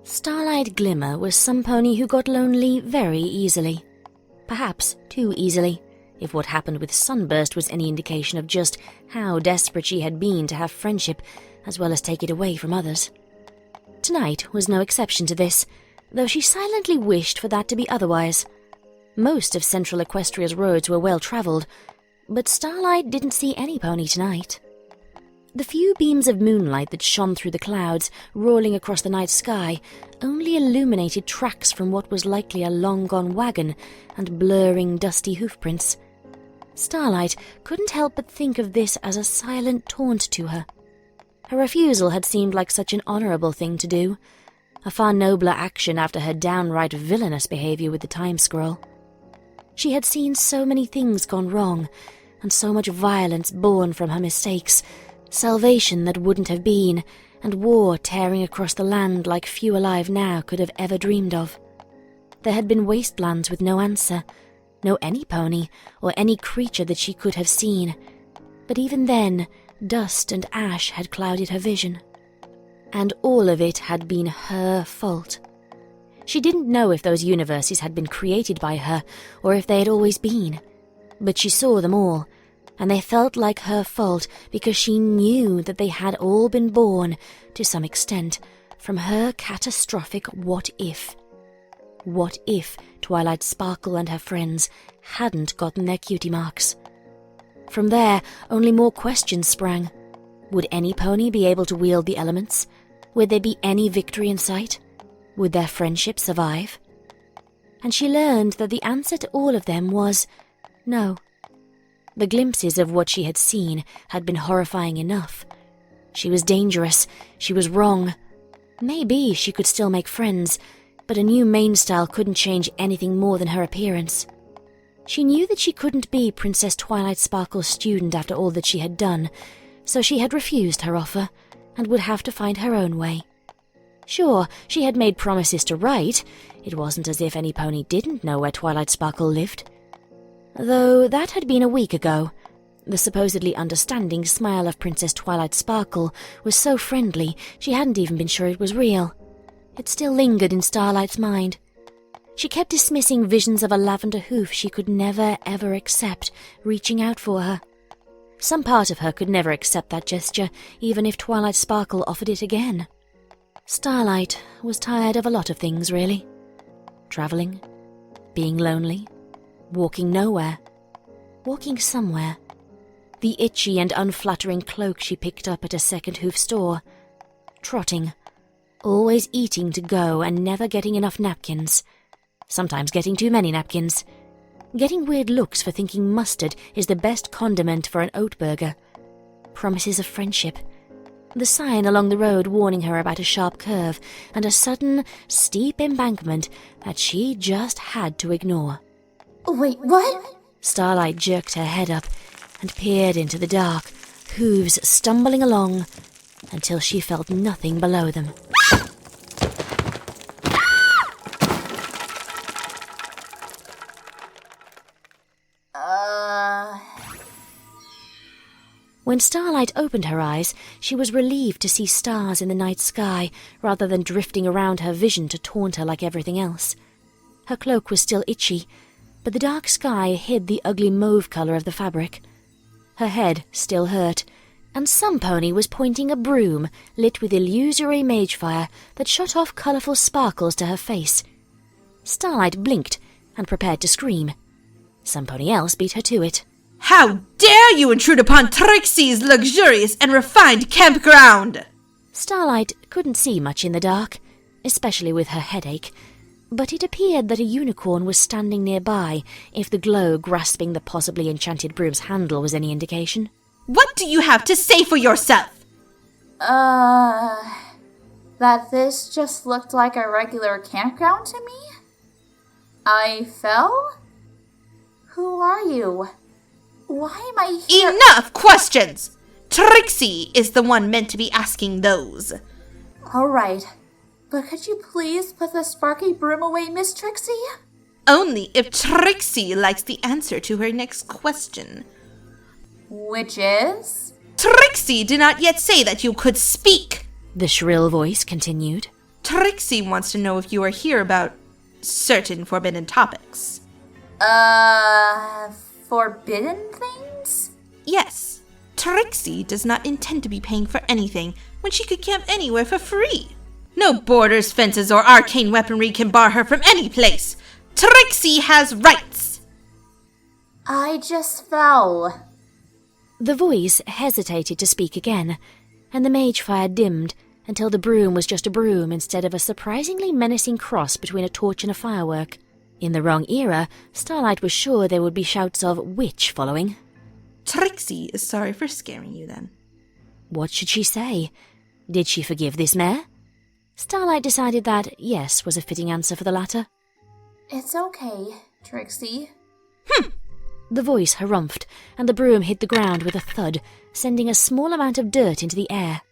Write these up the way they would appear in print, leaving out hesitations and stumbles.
Starlight Glimmer was some pony who got lonely very easily. Perhaps too easily, if what happened with Sunburst was any indication of just how desperate she had been to have friendship as well as take it away from others. Tonight was no exception to this, though she silently wished for that to be otherwise. Most of Central Equestria's roads were well-travelled, but Starlight didn't see any pony tonight. The few beams of moonlight that shone through the clouds, rolling across the night sky, only illuminated tracks from what was likely a long-gone wagon and blurring, dusty hoofprints. Starlight couldn't help but think of this as a silent taunt to her. Her refusal had seemed like such an honourable thing to do, a far nobler action after her downright villainous behaviour with the time scroll. She had seen so many things gone wrong, and so much violence born from her mistakes, salvation that wouldn't have been, and war tearing across the land like few alive now could have ever dreamed of. There had been wastelands with no answer, no any pony, or any creature that she could have seen, but even then, dust and ash had clouded her vision. And all of it had been her fault. She didn't know if those universes had been created by her, or if they had always been, but she saw them all, and they felt like her fault because she knew that they had all been born, to some extent, from her catastrophic what-if. What if Twilight Sparkle and her friends hadn't gotten their cutie marks? From there, only more questions sprang. Would any pony be able to wield the elements? Would there be any victory in sight? Would their friendship survive? And she learned that the answer to all of them was no. The glimpses of what she had seen had been horrifying enough. She was dangerous. She was wrong. Maybe she could still make friends, but a new mane style couldn't change anything more than her appearance. She knew that she couldn't be Princess Twilight Sparkle's student after all that she had done, so she had refused her offer, and would have to find her own way. Sure, she had made promises to write. It wasn't as if any pony didn't know where Twilight Sparkle lived. Though that had been a week ago. The supposedly understanding smile of Princess Twilight Sparkle was so friendly she hadn't even been sure it was real. It still lingered in Starlight's mind. She kept dismissing visions of a lavender hoof she could never ever accept, reaching out for her. Some part of her could never accept that gesture, even if Twilight Sparkle offered it again. Starlight was tired of a lot of things, really. Travelling, being lonely, walking nowhere, walking somewhere. The itchy and unflattering cloak she picked up at a second hoof store. Trotting, always eating to go and never getting enough napkins. Sometimes getting too many napkins. Getting weird looks for thinking mustard is the best condiment for an oat burger. Promises of friendship. The sign along the road warning her about a sharp curve and a sudden, steep embankment that she just had to ignore. Wait, what? Starlight jerked her head up and peered into the dark, hooves stumbling along until she felt nothing below them. When Starlight opened her eyes, she was relieved to see stars in the night sky rather than drifting around her vision to taunt her like everything else. Her cloak was still itchy, but the dark sky hid the ugly mauve colour of the fabric. Her head still hurt, and some pony was pointing a broom lit with illusory mage fire that shot off colourful sparkles to her face. Starlight blinked and prepared to scream. Some pony else beat her to it. How dare you intrude upon Trixie's luxurious and refined campground! Starlight couldn't see much in the dark, especially with her headache, but it appeared that a unicorn was standing nearby, if the glow grasping the possibly enchanted broom's handle was any indication. What do you have to say for yourself? That this just looked like a regular campground to me? I fell? Who are you? Why am I here? Enough questions! Trixie is the one meant to be asking those. Alright, but could you please put the sparky broom away, Miss Trixie? Only if Trixie likes the answer to her next question. Which is? Trixie did not yet say that you could speak. The shrill voice continued. Trixie wants to know if you are here about certain forbidden topics. Forbidden things? Yes. Trixie does not intend to be paying for anything when she could camp anywhere for free. No borders, fences, or arcane weaponry can bar her from any place. Trixie has rights! I just fell. The voice hesitated to speak again, and the mage fire dimmed until the broom was just a broom instead of a surprisingly menacing cross between a torch and a firework. In the wrong era, Starlight was sure there would be shouts of witch following. Trixie is sorry for scaring you then. What should she say? Did she forgive this mare? Starlight decided that yes was a fitting answer for the latter. It's okay, Trixie. The voice harumphed, and the broom hit the ground with a thud, sending a small amount of dirt into the air.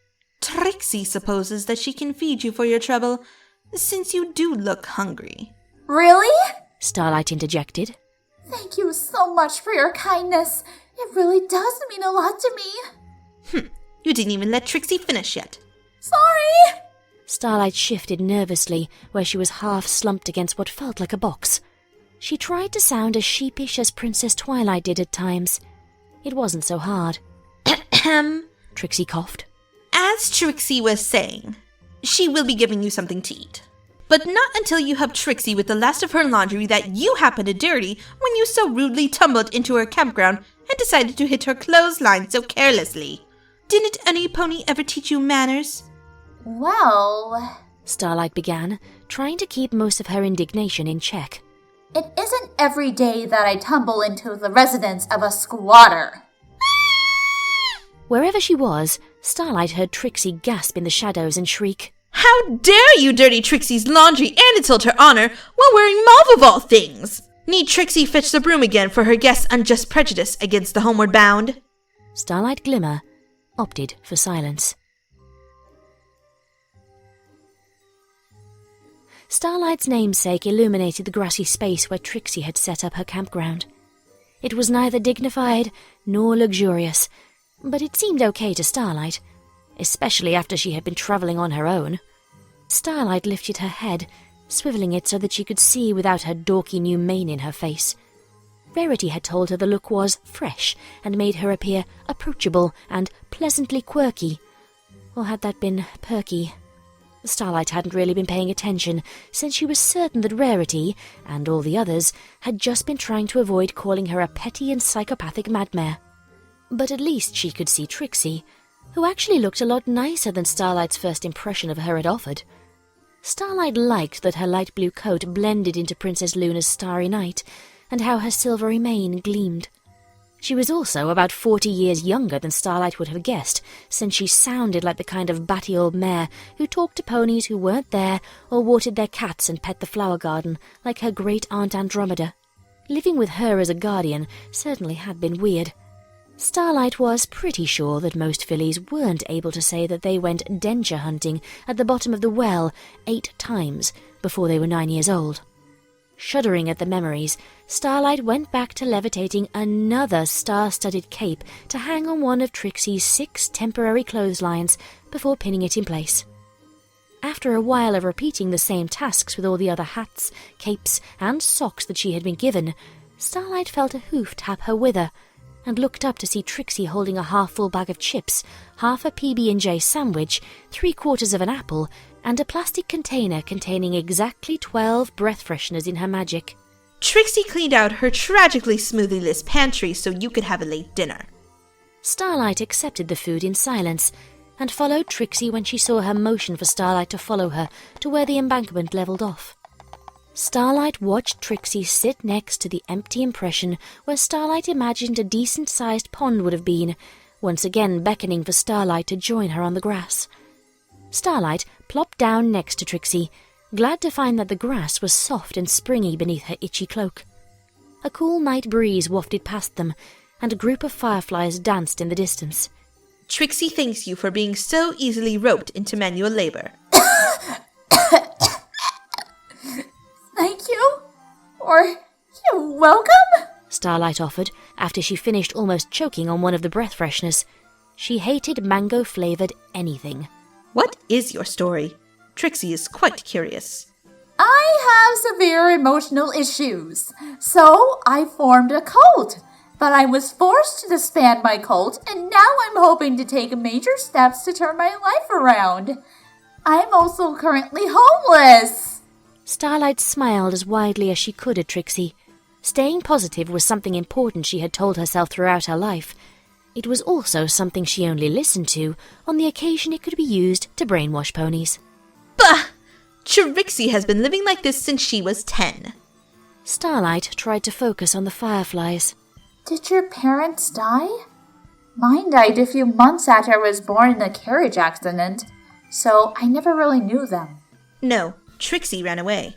Trixie supposes that she can feed you for your trouble, since you do look hungry. Really? Starlight interjected. Thank you so much for your kindness. It really does mean a lot to me. You didn't even let Trixie finish yet. Sorry! Starlight shifted nervously where she was half slumped against what felt like a box. She tried to sound as sheepish as Princess Twilight did at times. It wasn't so hard. Trixie coughed. As Trixie was saying, she will be giving you something to eat. But not until you help Trixie with the last of her laundry that you happened to dirty when you so rudely tumbled into her campground and decided to hit her clothesline so carelessly. Didn't any pony ever teach you manners? Well, Starlight began, trying to keep most of her indignation in check. it isn't every day that I tumble into the residence of a squatter. Wherever she was, Starlight heard Trixie gasp in the shadows and shriek, How dare you dirty Trixie's laundry and insult her honor while wearing mauve of all things! Need Trixie fetch the broom again for her guest's unjust prejudice against the homeward bound? Starlight Glimmer opted for silence. Starlight's namesake illuminated the grassy space where Trixie had set up her campground. It was neither dignified nor luxurious, but it seemed okay to Starlight, especially after she had been travelling on her own. Starlight lifted her head, swiveling it so that she could see without her dorky new mane in her face. Rarity had told her the look was fresh and made her appear approachable and pleasantly quirky. Or had that been perky? Starlight hadn't really been paying attention, since she was certain that Rarity, and all the others, had just been trying to avoid calling her a petty and psychopathic madmare. But at least she could see Trixie, who actually looked a lot nicer than Starlight's first impression of her had offered. Starlight liked that her light blue coat blended into Princess Luna's starry night, and how her silvery mane gleamed. She was also about 40 years younger than Starlight would have guessed, since she sounded like the kind of batty old mare who talked to ponies who weren't there or watered their cats and pet the flower garden, like her great-aunt Andromeda. Living with her as a guardian certainly had been weird. Starlight was pretty sure that most fillies weren't able to say that they went denture hunting at the bottom of the well 8 times before they were 9 years old. Shuddering at the memories, Starlight went back to levitating another star-studded cape to hang on one of Trixie's 6 temporary clotheslines before pinning it in place. After a while of repeating the same tasks with all the other hats, capes, and socks that she had been given, Starlight felt a hoof tap her wither, and looked up to see Trixie holding a half-full bag of chips, half a PB&J sandwich, 3/4 of an apple, and a plastic container containing exactly 12 breath fresheners in her magic. Trixie cleaned out her tragically smoothly lit pantry so you could have a late dinner. Starlight accepted the food in silence, and followed Trixie when she saw her motion for Starlight to follow her to where the embankment levelled off. Starlight watched Trixie sit next to the empty impression where Starlight imagined a decent-sized pond would have been, once again beckoning for Starlight to join her on the grass. Starlight plopped down next to Trixie, glad to find that the grass was soft and springy beneath her itchy cloak. A cool night breeze wafted past them, and a group of fireflies danced in the distance. Trixie thanks you for being so easily roped into manual labor. Thank you? Or you're welcome? Starlight offered, after she finished almost choking on one of the breath fresheners. She hated mango-flavoured anything. What is your story? Trixie is quite curious. I have severe emotional issues, so I formed a cult. But I was forced to disband my cult, and now I'm hoping to take major steps to turn my life around. I'm also currently homeless. Starlight smiled as widely as she could at Trixie. Staying positive was something important she had told herself throughout her life. It was also something she only listened to on the occasion it could be used to brainwash ponies. Bah! Trixie has been living like this since she was 10. Starlight tried to focus on the fireflies. Did your parents die? Mine died a few months after I was born in a carriage accident, so I never really knew them. No, Trixie ran away.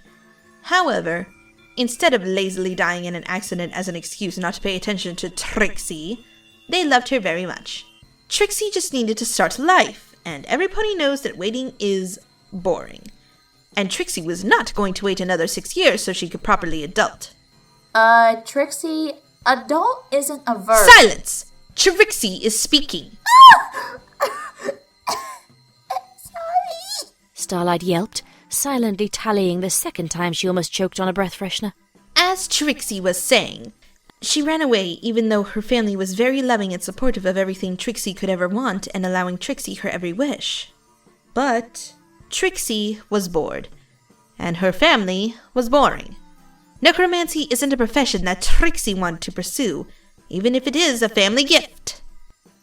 However, instead of lazily dying in an accident as an excuse not to pay attention to Trixie, they loved her very much. Trixie just needed to start life, and every pony knows that waiting is boring. And Trixie was not going to wait another 6 years so she could properly adult. Trixie, adult isn't a verb. Silence! Trixie is speaking. Sorry. Starlight yelped, silently tallying the second time she almost choked on a breath freshener. As Trixie was saying, she ran away even though her family was very loving and supportive of everything Trixie could ever want and allowing Trixie her every wish. But Trixie was bored, and her family was boring. Necromancy isn't a profession that Trixie wanted to pursue, even if it is a family gift.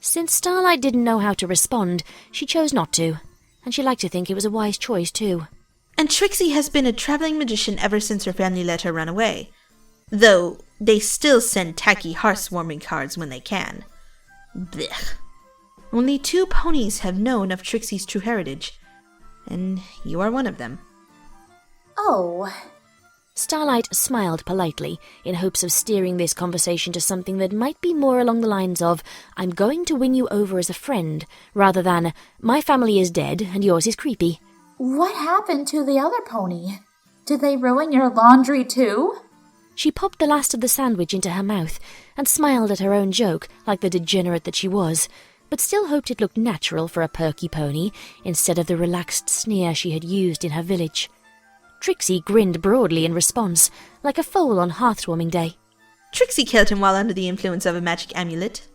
Since Starlight didn't know how to respond, she chose not to, and she liked to think it was a wise choice too. And Trixie has been a traveling magician ever since her family let her run away, though they still send tacky heartwarming cards when they can. Blech. Only 2 ponies have known of Trixie's true heritage, and you are one of them. Oh. Starlight smiled politely, in hopes of steering this conversation to something that might be more along the lines of, I'm going to win you over as a friend, rather than, my family is dead and yours is creepy. What happened to the other pony? Did they ruin your laundry too? She popped the last of the sandwich into her mouth, and smiled at her own joke, like the degenerate that she was, but still hoped it looked natural for a perky pony, instead of the relaxed sneer she had used in her village. Trixie grinned broadly in response, like a foal on hearthwarming day. Trixie killed him while under the influence of a magic amulet.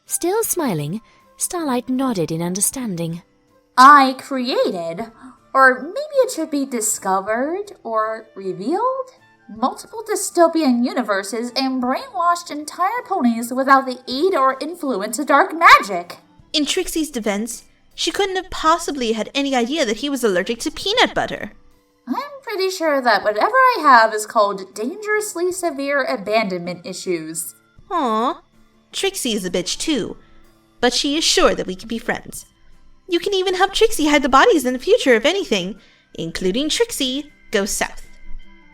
Still smiling, Starlight nodded in understanding. I created, or maybe it should be discovered, or revealed, multiple dystopian universes and brainwashed entire ponies without the aid or influence of dark magic. In Trixie's defense, she couldn't have possibly had any idea that he was allergic to peanut butter. I'm pretty sure that whatever I have is called dangerously severe abandonment issues. Aw, Trixie is a bitch too, but she is sure that we can be friends. You can even help Trixie hide the bodies in the future if anything, including Trixie, goes south.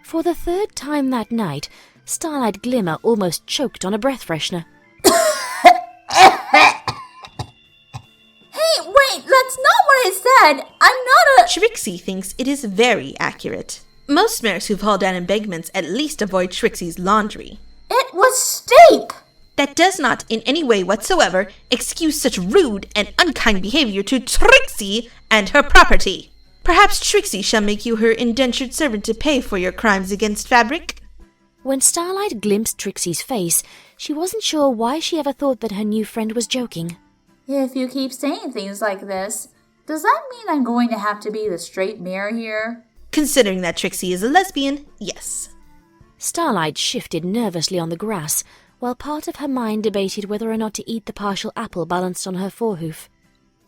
For the 3rd time that night, Starlight Glimmer almost choked on a breath freshener. Hey, wait, that's not what I said! I'm not a— Trixie thinks it is very accurate. Most mares who fall down in embankments at least avoid Trixie's laundry. It was steep! That does not in any way whatsoever excuse such rude and unkind behavior to Trixie and her property. Perhaps Trixie shall make you her indentured servant to pay for your crimes against fabric? When Starlight glimpsed Trixie's face, she wasn't sure why she ever thought that her new friend was joking. If you keep saying things like this, does that mean I'm going to have to be the straight mare here? Considering that Trixie is a lesbian, yes. Starlight shifted nervously on the grass, while part of her mind debated whether or not to eat the partial apple balanced on her forehoof.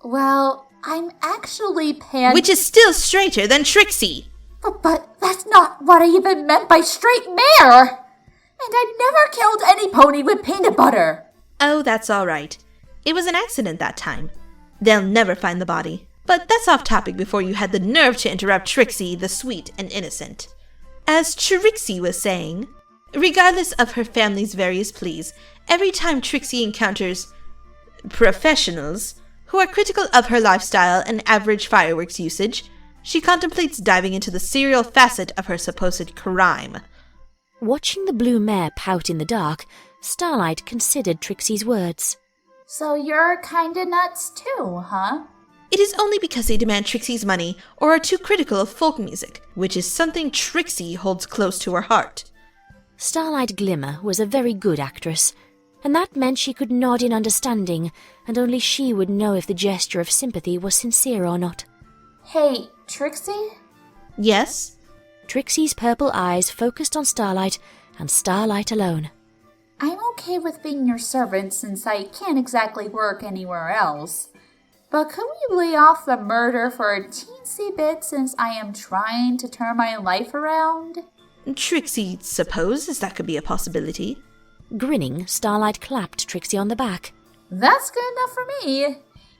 Well, I'm actually Which is still straighter than Trixie! But that's not what I even meant by straight mare! And I've never killed any pony with peanut butter! Oh, that's all right. It was an accident that time. They'll never find the body. But that's off topic before you had the nerve to interrupt Trixie, the sweet and innocent. As Trixie was saying, regardless of her family's various pleas, every time Trixie encounters professionals who are critical of her lifestyle and average fireworks usage, she contemplates diving into the serial facet of her supposed crime. Watching the blue mare pout in the dark, Starlight considered Trixie's words. So you're kinda nuts too, huh? It is only because they demand Trixie's money or are too critical of folk music, which is something Trixie holds close to her heart. Starlight Glimmer was a very good actress, and that meant she could nod in understanding, and only she would know if the gesture of sympathy was sincere or not. Hey, Trixie? Yes? Trixie's purple eyes focused on Starlight, and Starlight alone. I'm okay with being your servant since I can't exactly work anywhere else. But could we lay off the murder for a teensy bit since I am trying to turn my life around? Trixie supposes that could be a possibility. Grinning, Starlight clapped Trixie on the back. That's good enough for me.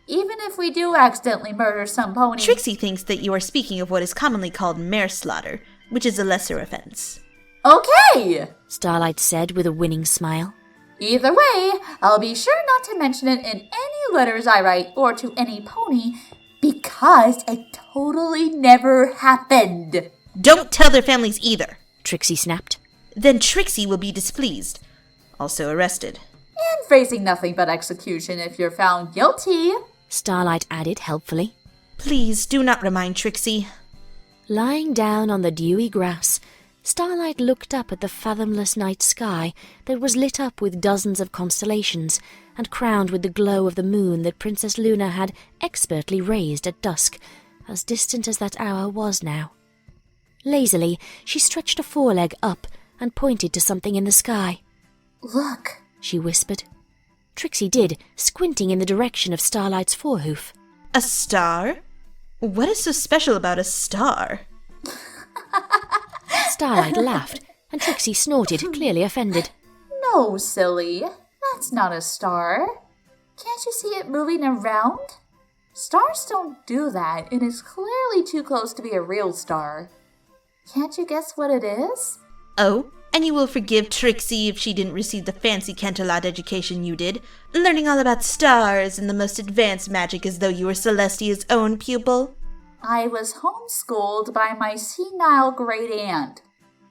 Even if we do accidentally murder some pony. Trixie thinks that you are speaking of what is commonly called mare slaughter, which is a lesser offense. Okay! Starlight said with a winning smile. Either way, I'll be sure not to mention it in any letters I write or to any pony, because it totally never happened. Don't tell their families either, Trixie snapped. Then Trixie will be displeased. Also arrested. And facing nothing but execution if you're found guilty. Starlight added helpfully. Please do not remind Trixie. Lying down on the dewy grass, Starlight looked up at the fathomless night sky that was lit up with dozens of constellations and crowned with the glow of the moon that Princess Luna had expertly raised at dusk, as distant as that hour was now. Lazily, she stretched a foreleg up and pointed to something in the sky. Look, she whispered. Trixie did, squinting in the direction of Starlight's forehoof. A star? What is so special about a star? Starlight laughed, and Trixie snorted, clearly offended. No, silly. That's not a star. Can't you see it moving around? Stars don't do that, and it's clearly too close to be a real star. Can't you guess what it is? Oh, and you will forgive Trixie if she didn't receive the fancy Canterlot education you did, learning all about stars and the most advanced magic as though you were Celestia's own pupil? I was homeschooled by my senile great aunt.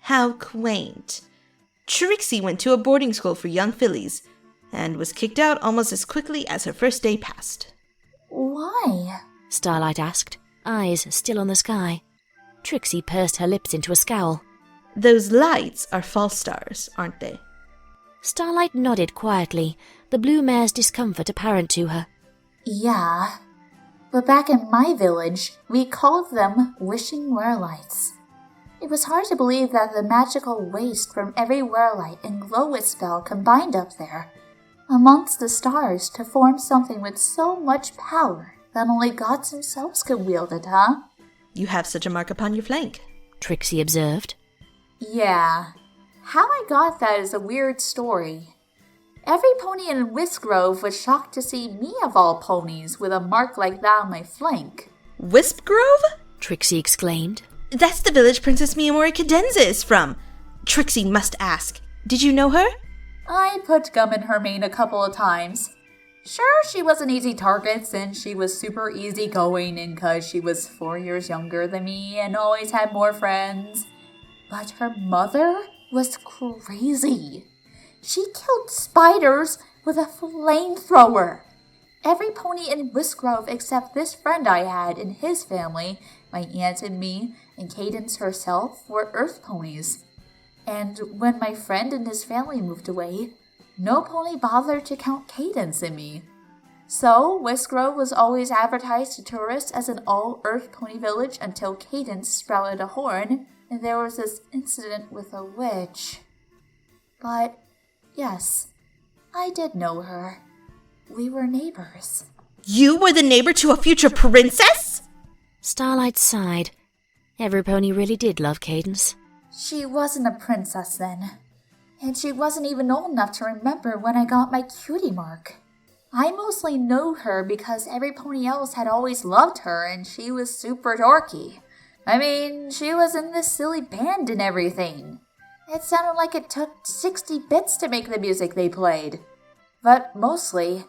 How quaint. Trixie went to a boarding school for young fillies, and was kicked out almost as quickly as her first day passed. Why? Starlight asked, eyes still on the sky. Trixie pursed her lips into a scowl. Those lights are false stars, aren't they? Starlight nodded quietly, the blue mare's discomfort apparent to her. Yeah, but back in my village, we called them wishing Werelights. It was hard to believe that the magical waste from every Werelight and glow-spell combined up there, amongst the stars, to form something with so much power that only gods themselves could wield it, huh? You have such a mark upon your flank, Trixie observed. Yeah. How I got that is a weird story. Every pony in Whiskgrove was shocked to see me of all ponies with a mark like that on my flank. Whiskgrove? Trixie exclaimed. That's the village Princess Miyamori Cadenza is from. Trixie must ask, did you know her? I put gum in her mane a couple of times. Sure, she was an easy target since she was super easygoing and because she was 4 years younger than me and always had more friends. But her mother was crazy. She killed spiders with a flamethrower. Every pony in Whiskgrove except this friend I had and his family, my aunt and me, and Cadence herself, were earth ponies. And when my friend and his family moved away, no pony bothered to count Cadence and me. So, Whiskgrove was always advertised to tourists as an all-earth pony village until Cadence sprouted a horn, and there was this incident with a witch. But, yes, I did know her. We were neighbors. You were the neighbor to a future princess? Starlight sighed. Every pony really did love Cadence. She wasn't a princess then. And she wasn't even old enough to remember when I got my cutie mark. I mostly knew her because every pony else had always loved her and she was super dorky. I mean, she was in this silly band and everything. It sounded like it took 60 bits to make the music they played. But mostly,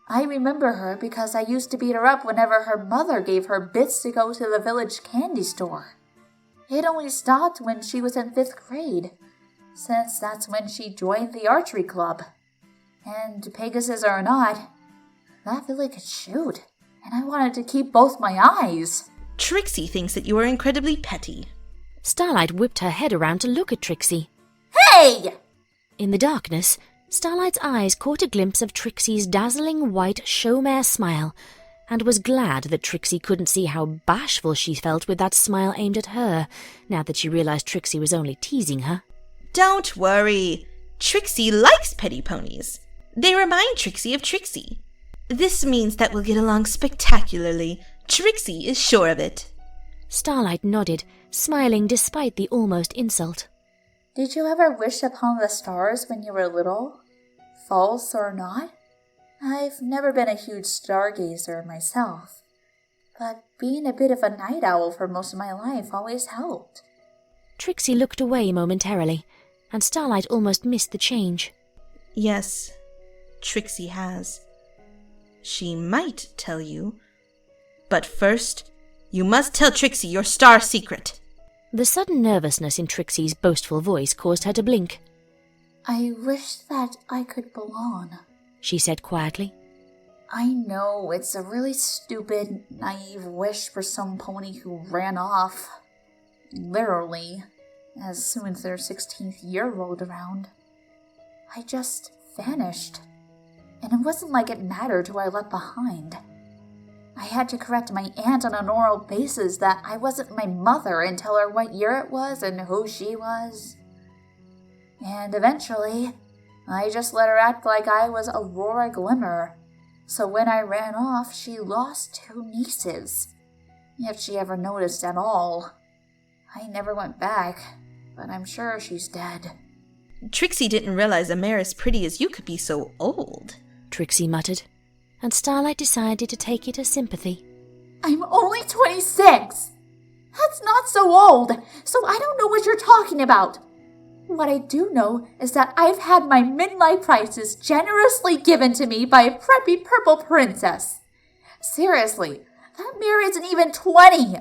I remember her because I used to beat her up whenever her mother gave her bits to go to the village candy store. It only stopped when she was in 5th grade, since that's when she joined the archery club. And Pegasus or not, that village could shoot. and I wanted to keep both my eyes. Trixie thinks that you are incredibly petty. Starlight whipped her head around to look at Trixie. Hey! In the darkness, Starlight's eyes caught a glimpse of Trixie's dazzling white showmare smile, and was glad that Trixie couldn't see how bashful she felt with that smile aimed at her, now that she realized Trixie was only teasing her. Don't worry. Trixie likes petty ponies. They remind Trixie of Trixie. This means that we'll get along spectacularly. Trixie is sure of it. Starlight nodded, smiling despite the almost insult. Did you ever wish upon the stars when you were little? False or not? I've never been a huge stargazer myself, but being a bit of a night owl for most of my life always helped. Trixie looked away momentarily, and Starlight almost missed the change. Yes, Trixie has. She might tell you, but first, you must tell Trixie your star secret. The sudden nervousness in Trixie's boastful voice caused her to blink. I wish that I could belong, she said quietly. I know it's a really stupid, naive wish for some pony who ran off, literally, as soon as their 16th year rolled around. I just vanished, and it wasn't like it mattered who I left behind. I had to correct my aunt on an oral basis that I wasn't my mother and tell her what year it was and who she was. And eventually, I just let her act like I was Aurora Glimmer. So when I ran off, she lost 2 nieces. If she ever noticed at all. I never went back, but I'm sure she's dead. Trixie didn't realize a mare as pretty as you could be so old, Trixie muttered, and Starlight decided to take it as sympathy. I'm only 26! That's not so old, so I don't know what you're talking about. What I do know is that I've had my midlife crisis generously given to me by a preppy purple princess. Seriously, that mare isn't even 20!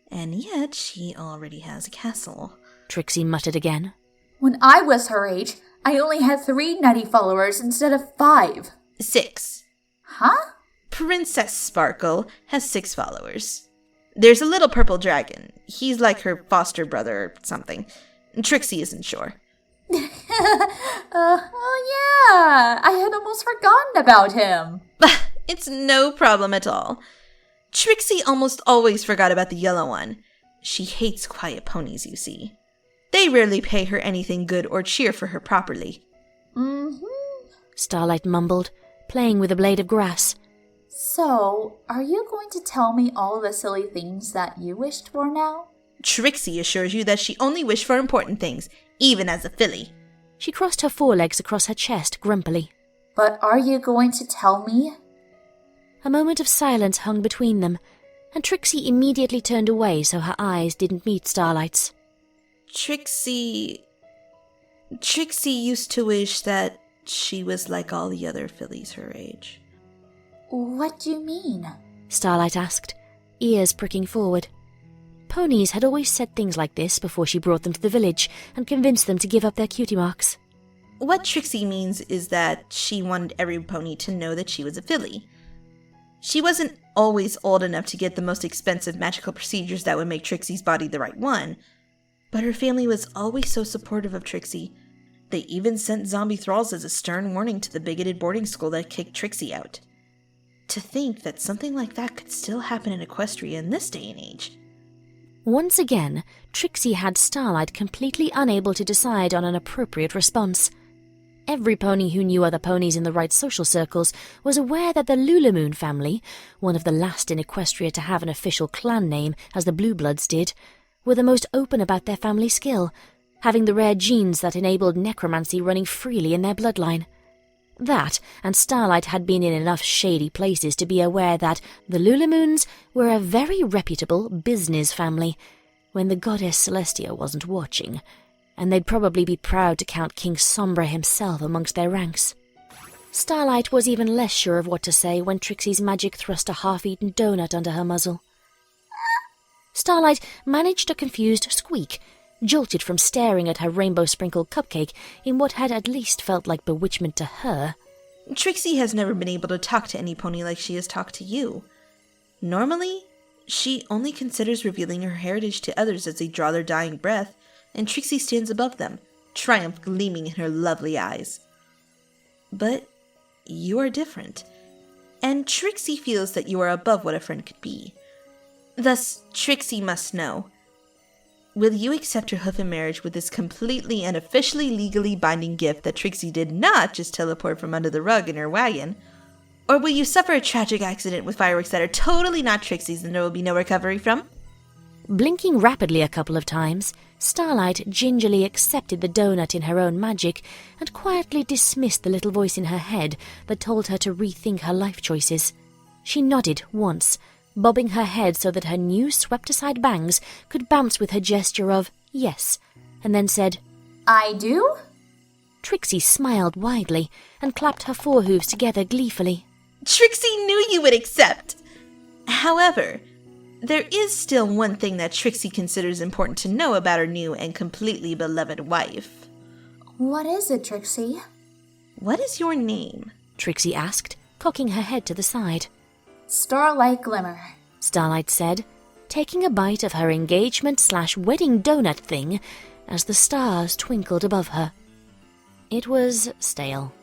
And yet she already has a castle, Trixie muttered again. When I was her age, I only had 3 nutty followers instead of 5. 6. Huh? Princess Sparkle has 6 followers. There's a little purple dragon. He's like her foster brother or something. Trixie isn't sure. Oh yeah, I had almost forgotten about him. It's no problem at all. Trixie almost always forgot about the yellow one. She hates quiet ponies, you see. They rarely pay her anything good or cheer for her properly. Starlight mumbled, playing with a blade of grass. So, are you going to tell me all the silly things that you wished for now? Trixie assures you that she only wished for important things, even as a filly. She crossed her forelegs across her chest grumpily. But are you going to tell me? A moment of silence hung between them, and Trixie immediately turned away so her eyes didn't meet Starlight's. Trixie used to wish that she was like all the other fillies her age. What do you mean? Starlight asked, ears pricking forward. Ponies had always said things like this before she brought them to the village and convinced them to give up their cutie marks. What Trixie means is that she wanted every pony to know that she was a filly. She wasn't always old enough to get the most expensive magical procedures that would make Trixie's body the right one, but her family was always so supportive of Trixie. They even sent zombie thralls as a stern warning to the bigoted boarding school that kicked Trixie out. To think that something like that could still happen in Equestria in this day and age. Once again, Trixie had Starlight completely unable to decide on an appropriate response. Every pony who knew other ponies in the right social circles was aware that the Lulamoon family, one of the last in Equestria to have an official clan name as the Blue Bloods did, were the most open about their family skill, having the rare genes that enabled necromancy running freely in their bloodline. That, and Starlight had been in enough shady places to be aware that the Lulamoons were a very reputable business family, when the goddess Celestia wasn't watching, and they'd probably be proud to count King Sombra himself amongst their ranks. Starlight was even less sure of what to say when Trixie's magic thrust a half-eaten donut under her muzzle. Starlight managed a confused squeak, jolted from staring at her rainbow-sprinkled cupcake in what had at least felt like bewitchment to her. Trixie has never been able to talk to any pony like she has talked to you. Normally, she only considers revealing her heritage to others as they draw their dying breath, and Trixie stands above them, triumph gleaming in her lovely eyes. But you are different, and Trixie feels that you are above what a friend could be. Thus, Trixie must know. Will you accept her hoof in marriage with this completely and officially legally binding gift that Trixie did not just teleport from under the rug in her wagon? Or will you suffer a tragic accident with fireworks that are totally not Trixie's and there will be no recovery from? Blinking rapidly a couple of times, Starlight gingerly accepted the donut in her own magic and quietly dismissed the little voice in her head that told her to rethink her life choices. She nodded once, bobbing her head so that her new swept-aside bangs could bounce with her gesture of yes, and then said, I do? Trixie smiled widely and clapped her forehooves together gleefully. Trixie knew you would accept! However, there is still one thing that Trixie considers important to know about her new and completely beloved wife. What is it, Trixie? What is your name? Trixie asked, cocking her head to the side. Starlight Glimmer, Starlight said, taking a bite of her engagement/wedding donut thing as the stars twinkled above her. It was stale.